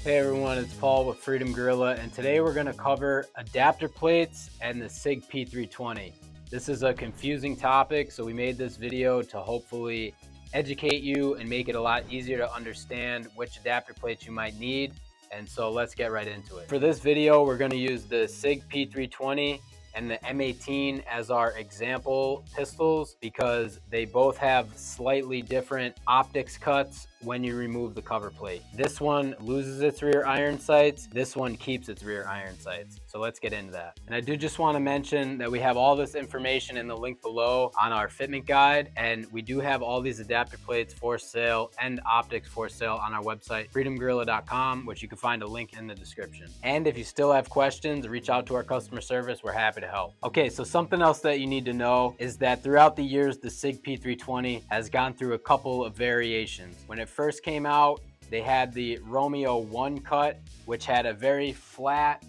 Hey everyone, it's Paul with Freedom Gorilla, and today we're going to cover adapter plates and the Sig P320. This is a confusing topic, so we made this video to hopefully educate you and make it a lot easier to understand which adapter plates you might need. And so let's get right into it. For this video, we're going to use the Sig P320 and the M18 as our example pistols because they both have slightly different optics cuts when you remove the cover plate. This one loses its rear iron sights. This one keeps its rear iron sights. So let's get into that. And I do just want to mention that we have all this information in the link below on our fitment guide, and we do have all these adapter plates for sale and optics for sale on our website, freedomgorilla.com, which you can find a link in the description. And if you still have questions, reach out to our customer service. We're happy to help. Okay, so something else that you need to know is that throughout the years, the Sig P320 has gone through a couple of variations. When it first came out, they had the Romeo 1 cut, which had a very flat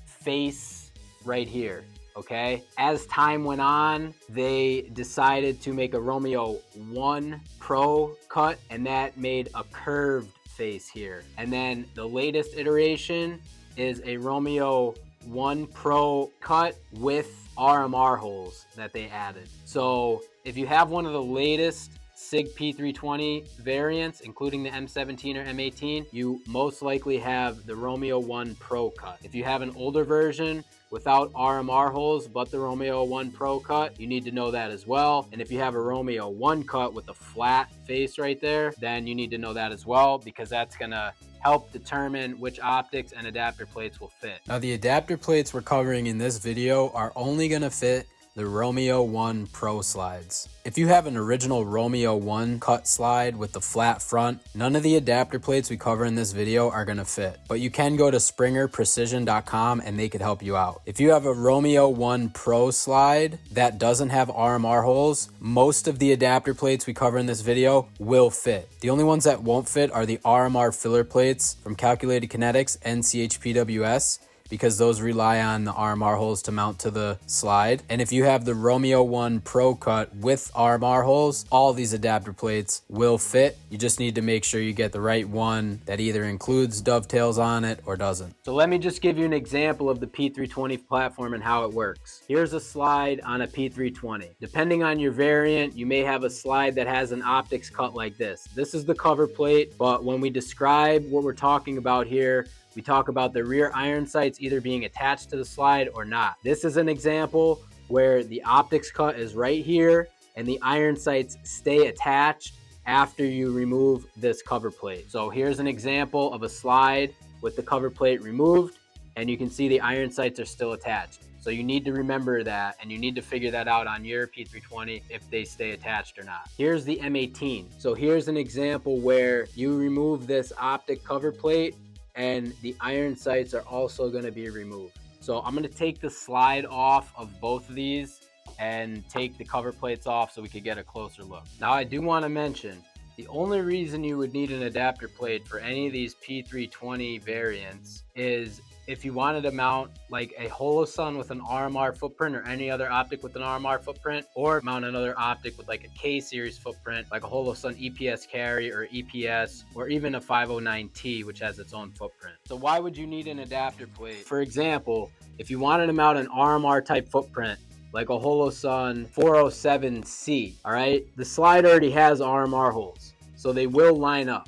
face right here. Okay, as time went on, they decided to make a Romeo 1 Pro cut, and that made a curved face here. And then the latest iteration is a Romeo 1 Pro cut with RMR holes that they added. So if you have one of the latest Sig P320 variants, including the M17 or M18, you most likely have the Romeo 1 Pro cut. If you have an older version without RMR holes but the Romeo 1 Pro cut, you need to know that as well. And if you have a Romeo 1 cut with a flat face right there, then you need to know that as well, because that's gonna help determine which optics and adapter plates will fit. Now, the adapter plates we're covering in this video are only gonna fit the Romeo 1 Pro slides. If you have an original Romeo 1 cut slide with the flat front, none of the adapter plates we cover in this video are gonna fit, but you can go to springerprecision.com and they could help you out. If you have a Romeo 1 Pro slide that doesn't have RMR holes, most of the adapter plates we cover in this video will fit. The only ones that won't fit are the RMR filler plates from Calculated Kinetics and CHPWS, because those rely on the RMR holes to mount to the slide. And if you have the Romeo 1 Pro cut with RMR holes, all these adapter plates will fit. You just need to make sure you get the right one that either includes dovetails on it or doesn't. So let me just give you an example of the P320 platform and how it works. Here's a slide on a P320. Depending on your variant, you may have a slide that has an optics cut like this. This is the cover plate, but when we describe what we're talking about here, we talk about the rear iron sights either being attached to the slide or not. This is an example where the optics cut is right here and the iron sights stay attached after you remove this cover plate. So here's an example of a slide with the cover plate removed, and you can see the iron sights are still attached. So you need to remember that, and you need to figure that out on your P320 if they stay attached or not. Here's the M18. So here's an example where you remove this optic cover plate and the iron sights are also going to be removed. So I'm going to take the slide off of both of these and take the cover plates off so we could get a closer look. Now, I do want to mention, the only reason you would need an adapter plate for any of these P320 variants is if you wanted to mount like a Holosun with an RMR footprint or any other optic with an RMR footprint, or mount another optic with like a K-series footprint, like a Holosun EPS carry or EPS, or even a 509T, which has its own footprint. So why would you need an adapter plate? For example, if you wanted to mount an RMR type footprint, like a Holosun 407C, all right? The slide already has RMR holes, so they will line up.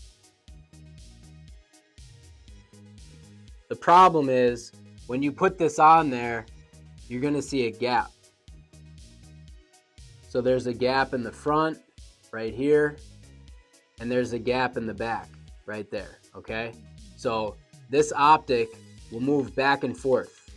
The problem is, when you put this on there, you're gonna see a gap. So there's a gap in the front, right here, and there's a gap in the back, right there, okay? So this optic will move back and forth.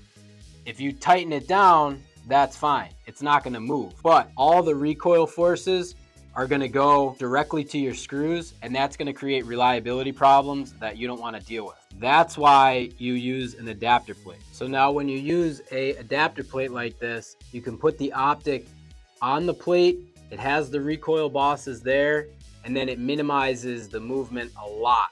If you tighten it down, that's fine. It's not gonna move. But all the recoil forces are gonna go directly to your screws, and that's gonna create reliability problems that you don't wanna deal with. That's why you use an adapter plate. So now when you use a adapter plate like this, you can put the optic on the plate, it has the recoil bosses there, and then it minimizes the movement a lot.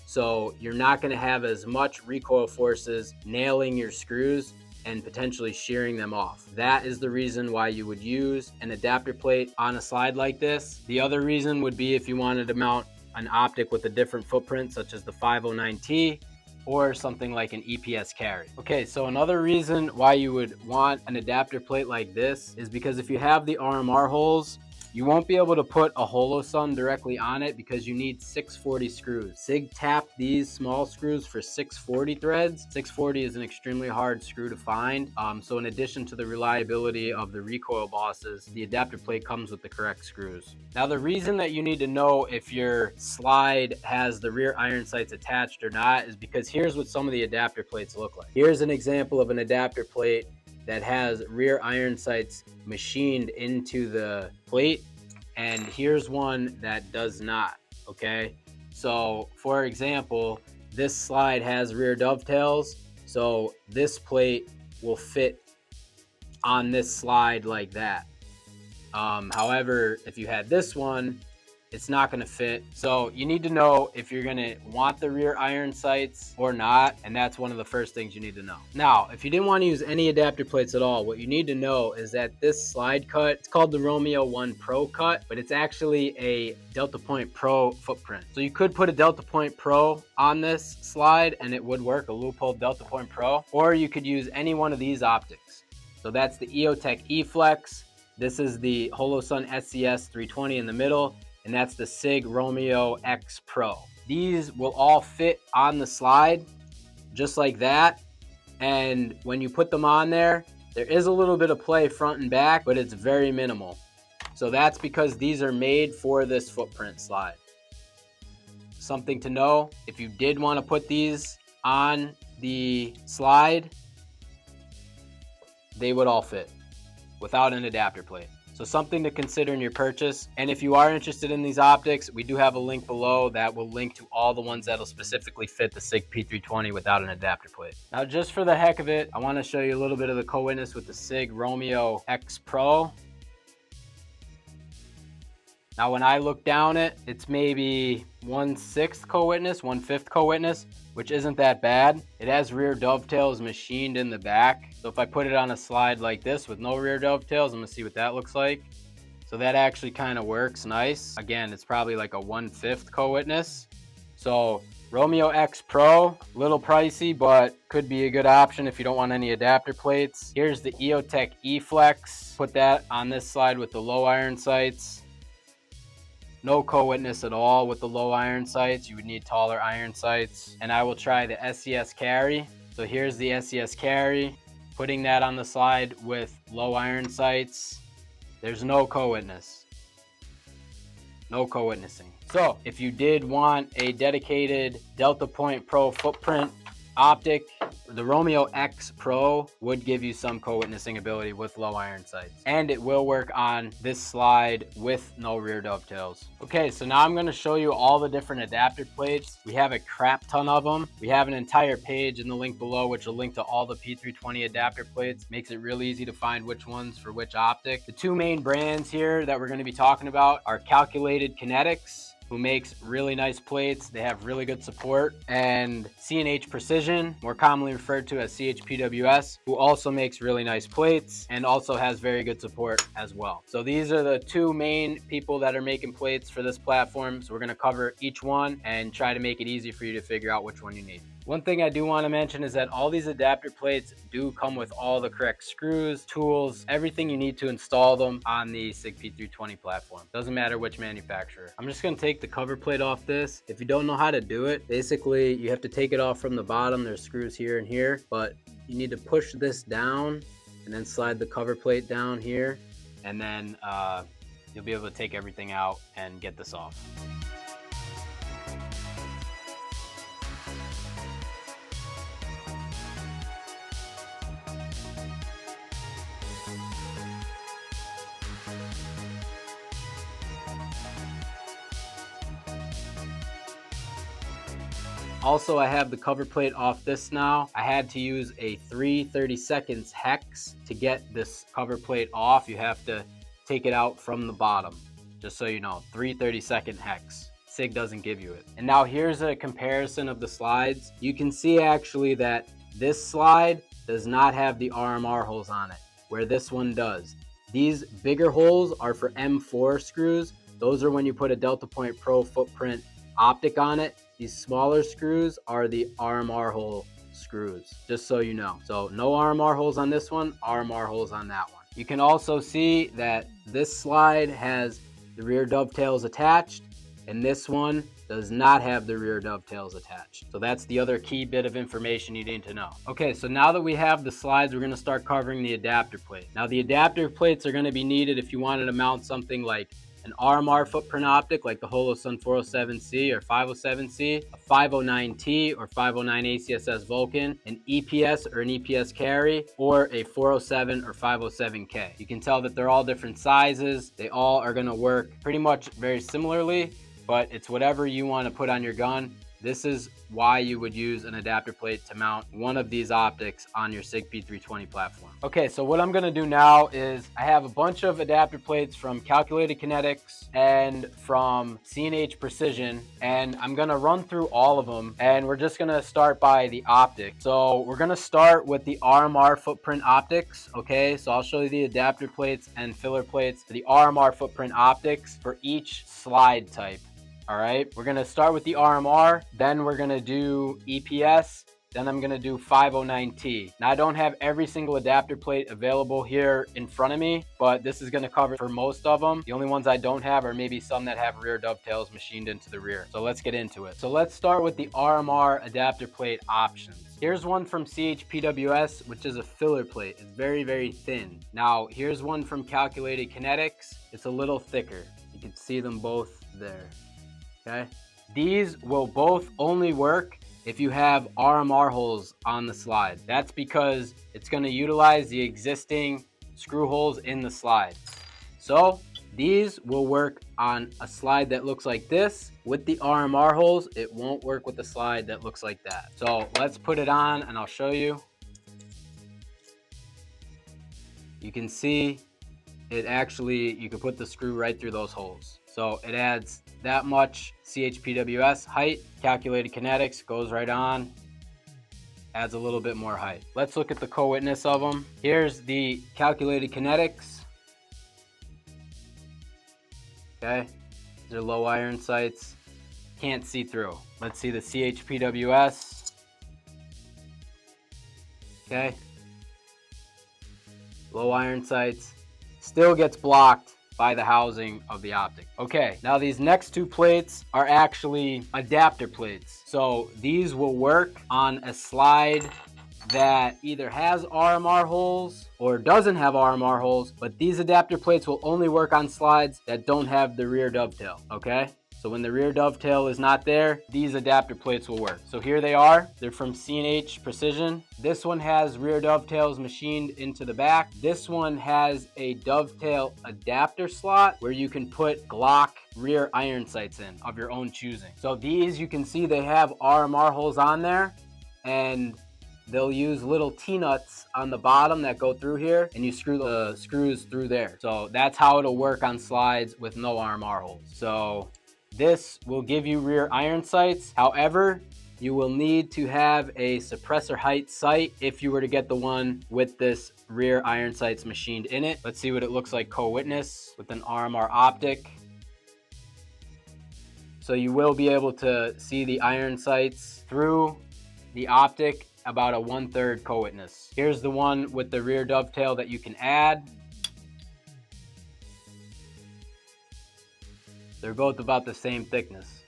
So you're not gonna have as much recoil forces nailing your screws and potentially shearing them off. That is the reason why you would use an adapter plate on a slide like this. The other reason would be if you wanted to mount an optic with a different footprint, such as the 509T, or something like an EPS carry. Okay, so another reason why you would want an adapter plate like this is because if you have the RMR holes, you won't be able to put a Holosun directly on it because you need 640 screws. Sig tapped these small screws for 640 threads. 640 is an extremely hard screw to find. So in addition to the reliability of the recoil bosses, the adapter plate comes with the correct screws. Now the reason that you need to know if your slide has the rear iron sights attached or not is because here's what some of the adapter plates look like. Here's an example of an adapter plate that has rear iron sights machined into the plate, and here's one that does not. Okay, so for example, this slide has rear dovetails, so this plate will fit on this slide like that. However, if you had this one, it's not going to fit. So you need to know if you're going to want the rear iron sights or not, and that's one of the first things you need to know. Now, if you didn't want to use any adapter plates at all, what you need to know is that this slide cut, it's called the Romeo 1 Pro cut, but it's actually a Delta Point Pro footprint. So you could put a Delta Point Pro on this slide and it would work, a loophole Delta Point Pro, or you could use any one of these optics. So that's the EOTech E-Flex. This is the Holosun SCS 320 in the middle, and that's the Sig Romeo X Pro. These will all fit on the slide just like that, and when you put them on there, there is a little bit of play front and back, but it's very minimal. So that's because these are made for this footprint slide. Something to know, if you did want to put these on the slide, they would all fit without an adapter plate. So something to consider in your purchase. And if you are interested in these optics, we do have a link below that will link to all the ones that'll specifically fit the Sig P320 without an adapter plate. Now, just for the heck of it, I want to show you a little bit of the co-witness with the Sig Romeo X Pro. Now, when I look down it, it's maybe 1/6 co-witness, 1/5 co-witness, which isn't that bad. It has rear dovetails machined in the back. So if I put it on a slide like this with no rear dovetails, I'm gonna see what that looks like. So that actually kind of works nice. Again, it's probably like a 1/5 co-witness. So Romeo X Pro, little pricey, but could be a good option if you don't want any adapter plates. Here's the EOTech E-Flex. Put that on this slide with the low iron sights. No co-witness at all with the low iron sights. You would need taller iron sights. And I will try the SCS carry. So here's the SCS carry. Putting that on the slide with low iron sights. There's no co-witness. No co-witnessing. So if you did want a dedicated Delta Point Pro footprint optic, the Romeo X Pro would give you some co-witnessing ability with low iron sights, and it will work on this slide with no rear dovetails. Okay, so now I'm going to show you all the different adapter plates. We have a crap ton of them. We have an entire page in the link below which will link to all the P320 adapter plates. Makes it real easy to find which ones for which optic. The two main brands here that we're going to be talking about are Calculated Kinetics, who makes really nice plates. They have really good support, and C&H Precision, more commonly referred to as CHPWS, who also makes really nice plates and also has very good support as well. So these are the two main people that are making plates for this platform. So we're going to cover each one and try to make it easy for you to figure out which one you need. One thing I do want to mention is that all these adapter plates do come with all the correct screws, tools, everything you need to install them on the Sig P320 platform. Doesn't matter which manufacturer. I'm just going to take the cover plate off this. If you don't know how to do it, basically you have to take it off from the bottom. There's screws here and here, but you need to push this down and then slide the cover plate down here, and then you'll be able to take everything out and get this off. Also, I have the cover plate off this now. I had to use a 3/32 hex to get this cover plate off. You have to take it out from the bottom, just so you know, 3/32 hex. Sig doesn't give you it. And now here's a comparison of the slides. You can see actually that this slide does not have the RMR holes on it, where this one does. These bigger holes are for M4 screws. Those are when you put a Delta Point Pro footprint optic on it. These smaller screws are the RMR hole screws, just so you know. So no RMR holes on this one, RMR holes on that one. You can also see that this slide has the rear dovetails attached, and this one does not have the rear dovetails attached. So that's the other key bit of information you need to know. Okay, so now that we have the slides, we're gonna start covering the adapter plate. Now the adapter plates are gonna be needed if you wanted to mount something like an RMR footprint optic like the Holosun 407C or 507C, a 509T or 509 ACSS Vulcan, an EPS or an EPS carry, or a 407 or 507K. You can tell that they're all different sizes. They all are gonna work pretty much very similarly, but it's whatever you want to put on your gun. This is why you would use an adapter plate to mount one of these optics on your Sig P320 platform. Okay, so what I'm gonna do now is I have a bunch of adapter plates from Calculated Kinetics and from C&H Precision, and I'm gonna run through all of them, and we're just gonna start by the optic. So we're gonna start with the RMR footprint optics, okay? So I'll show you the adapter plates and filler plates for the RMR footprint optics for each slide type. All right, we're gonna start with the RMR, then we're gonna do EPS, then I'm gonna do 509T. Now I don't have every single adapter plate available here in front of me, but this is gonna cover for most of them. The only ones I don't have are maybe some that have rear dovetails machined into the rear. So let's get into it. So let's start with the RMR adapter plate options. Here's one from CHPWS, which is a filler plate. It's very, very thin. Now here's one from Calculated Kinetics. It's a little thicker. You can see them both there. Okay, these will both only work if you have RMR holes on the slide. That's because it's going to utilize the existing screw holes in the slide. So these will work on a slide that looks like this with the RMR holes. It won't work with the slide that looks like that. So let's put it on and I'll show you. You can see it actually, you can put the screw right through those holes. So it adds that much CHPWS height. Calculated Kinetics goes right on, adds a little bit more height. Let's look at the co-witness of them. Here's the Calculated Kinetics. Okay, these are low iron sights. Can't see through. Let's see the CHPWS. Okay, low iron sights. Still gets blocked by the housing of the optic. Okay, now these next two plates are actually adapter plates. So these will work on a slide that either has RMR holes or doesn't have RMR holes, but these adapter plates will only work on slides that don't have the rear dovetail, okay? So when the rear dovetail is not there, these adapter plates will work. So here they are. They're from C&H Precision. This one has rear dovetails machined into the back. This one has a dovetail adapter slot where you can put Glock rear iron sights in of your own choosing. So these, you can see they have RMR holes on there, and they'll use little T-nuts on the bottom that go through here, and you screw the screws through there. So that's how it'll work on slides with no RMR holes. So this will give you rear iron sights. However, you will need to have a suppressor height sight if you were to get the one with this rear iron sights machined in it. Let's see what it looks like co-witness with an RMR optic. So you will be able to see the iron sights through the optic about a 1/3 co-witness. Here's the one with the rear dovetail that you can add. They're both about the same thickness.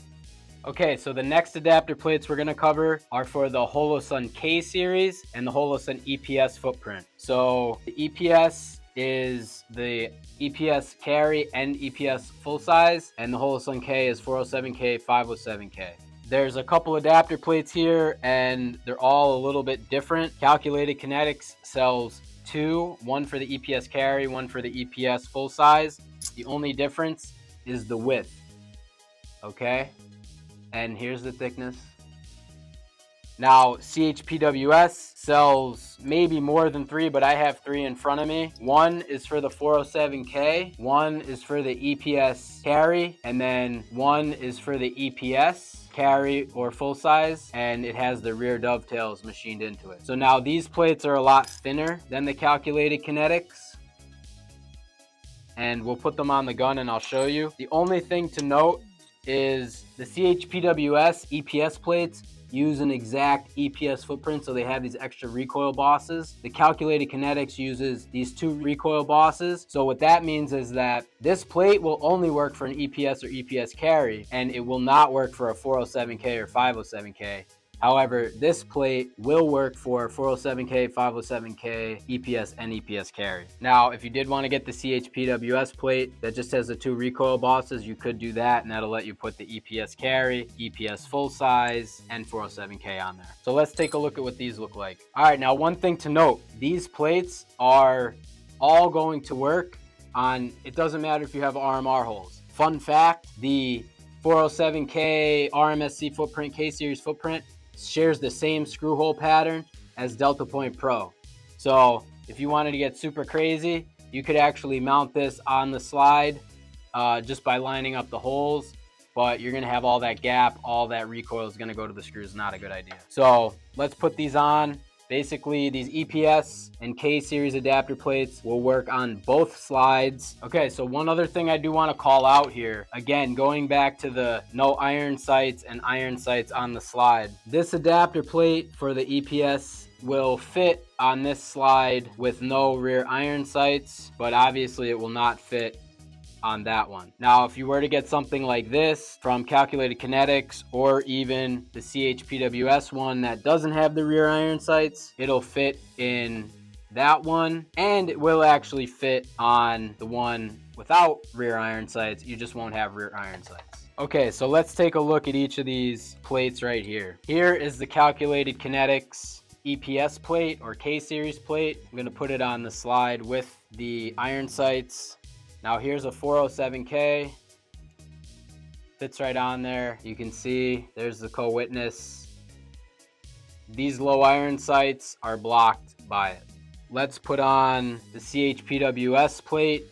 Okay, so the next adapter plates we're gonna cover are for the Holosun K series and the Holosun EPS footprint. So the EPS is the EPS carry and EPS full size, and the Holosun K is 407K, 507K. There's a couple adapter plates here, and they're all a little bit different. Calculated Kinetics sells two, one for the EPS carry, one for the EPS full size. The only difference is the width, okay? And here's the thickness. Now, CHPWS sells maybe more than three, but I have three in front of me. One is for the 407K, one is for the EPS carry, and then one is for the EPS carry or full size, and it has the rear dovetails machined into it. So now these plates are a lot thinner than the Calculated Kinetics, and we'll put them on the gun and I'll show you. The only thing to note is the CHPWS EPS plates use an exact EPS footprint, so they have these extra recoil bosses. The calculated kinetics uses these 2 recoil bosses. So what that means is that this plate will only work for an EPS or EPS carry, and it will not work for a 407K or 507K. However, this plate will work for 407K, 507K, EPS, and EPS carry. Now, if you did want to get the CHPWS plate that just has the 2 recoil bosses, you could do that, and that'll let you put the EPS carry, EPS full size, and 407K on there. So let's take a look at what these look like. All right, now one thing to note, these plates are all going to work on, it doesn't matter if you have RMR holes. Fun fact, the 407K RMSC footprint, K-Series footprint, shares the same screw hole pattern as Delta Point Pro. So if you wanted to get super crazy, you could actually mount this on the slide just by lining up the holes, but you're gonna have all that gap, all that recoil is gonna go to the screws. Not a good idea. So let's put these on. Basically, these EPS and K-Series adapter plates will work on both slides. Okay, so one other thing I do want to call out here, again, going back to the no iron sights and iron sights on the slide. This adapter plate for the EPS will fit on this slide with no rear iron sights, but obviously it will not fit on that one. Now, if you were to get something like this from Calculated Kinetics or even the CHPWS one that doesn't have the rear iron sights, it'll fit in that one, and it will actually fit on the one without rear iron sights. You just won't have rear iron sights. Okay, so let's take a look at each of these plates right here. Here is the Calculated Kinetics EPS plate or K-Series plate. I'm gonna put it on the slide with the iron sights. Now here's a 407K, fits right on there. You can see there's the co-witness. These low iron sights are blocked by it. Let's put on the CHPWS plate.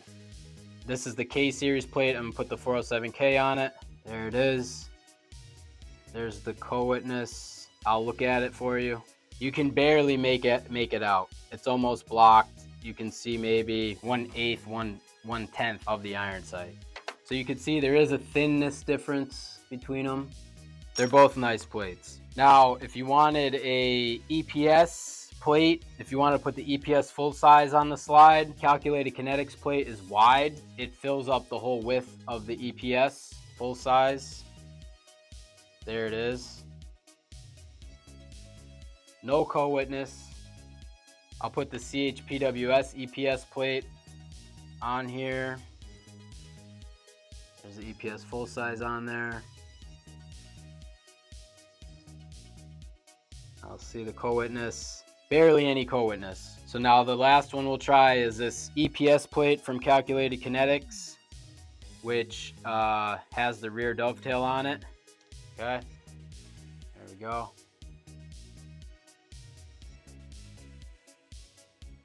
This is the K-Series plate. I'm gonna put the 407K on it. There it is. There's the co-witness. I'll look at it for you. You can barely make it out. It's almost blocked. You can see maybe 1/8, 1/10 of the iron sight. So you can see there is a thinness difference between them. They're both nice plates. Now, if you wanted a EPS plate, if you want to put the EPS full size on the slide, Calculated Kinetics plate is wide. It fills up the whole width of the EPS full size. There it is. No co-witness. I'll put the CHPWS EPS plate on here. There's the EPS full size on there. I'll see the co-witness. Barely any co-witness. So now the last one we'll try is this EPS plate from Calculated Kinetics, which has the rear dovetail on it. Okay, there we go.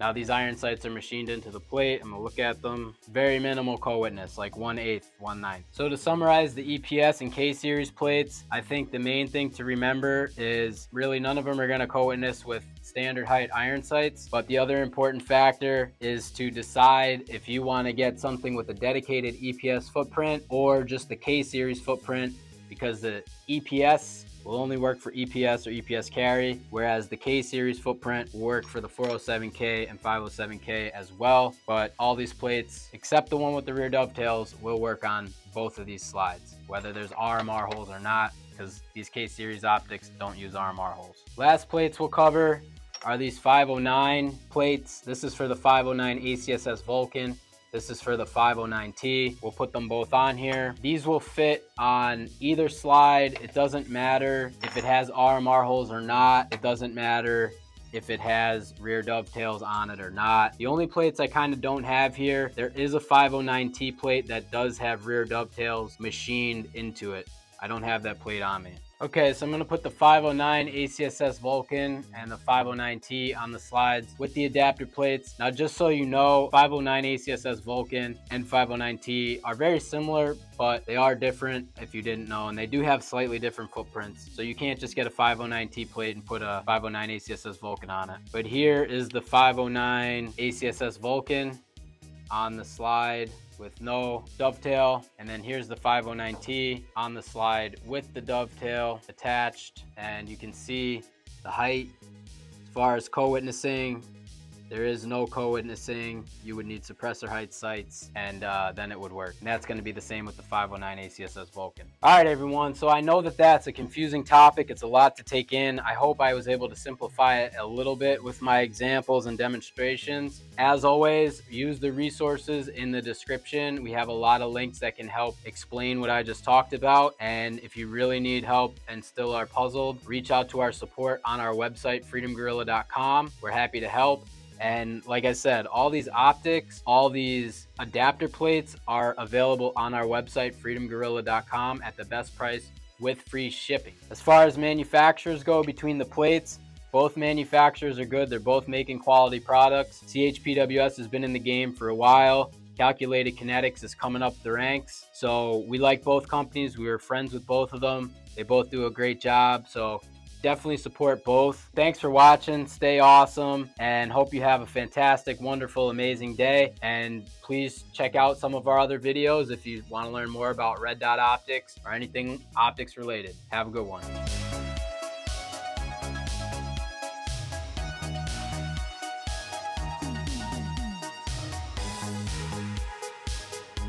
Now these iron sights are machined into the plate. I'm gonna look at them. Very minimal co-witness, like 1/8, 1/9. So to summarize the EPS and K-Series plates, I think the main thing to remember is really none of them are gonna co-witness with standard height iron sights. But the other important factor is to decide if you wanna get something with a dedicated EPS footprint or just the K-Series footprint, because the EPS will only work for EPS or EPS carry, whereas the K-Series footprint will work for the 407K and 507K as well. But all these plates, except the one with the rear dovetails, will work on both of these slides, whether there's RMR holes or not, because these K-Series optics don't use RMR holes. Last plates we'll cover are these 509 plates. This is for the 509 ACSS Vulcan. This is for the 509T. We'll put them both on here. These will fit on either slide. It doesn't matter if it has RMR holes or not. It doesn't matter if it has rear dovetails on it or not. The only plates I kind of don't have here, there is a 509T plate that does have rear dovetails machined into it. I don't have that plate on me. Okay, so I'm gonna put the 509 ACSS Vulcan and the 509T on the slides with the adapter plates. Now, just so you know, 509 ACSS Vulcan and 509T are very similar, but they are different if you didn't know, and they do have slightly different footprints. So you can't just get a 509T plate and put a 509 ACSS Vulcan on it. But here is the 509 ACSS Vulcan. on the slide with no dovetail, and then here's the 509T on the slide with the dovetail attached. And you can see the height. As far as co-witnessing, there is no co-witnessing. You would need suppressor height sights, and then it would work. And that's going to be the same with the 509 ACSS Vulcan. All right, everyone. So I know that that's a confusing topic. It's a lot to take in. I hope I was able to simplify it a little bit with my examples and demonstrations. As always, use the resources in the description. We have a lot of links that can help explain what I just talked about. And if you really need help and still are puzzled, reach out to our support on our website, freedomgorilla.com. We're happy to help. And like I said, all these optics, all these adapter plates are available on our website, freedomgorilla.com, at the best price with free shipping. As far as manufacturers go between the plates, both manufacturers are good. They're both making quality products. CHPWS has been in the game for a while. Calculated Kinetics is coming up the ranks. So we like both companies. We were friends with both of them. They both do a great job. So definitely support both. Thanks for watching. Stay awesome, and hope you have a fantastic, wonderful, amazing day. And please check out some of our other videos if you want to learn more about red dot optics or anything optics related. Have a good one.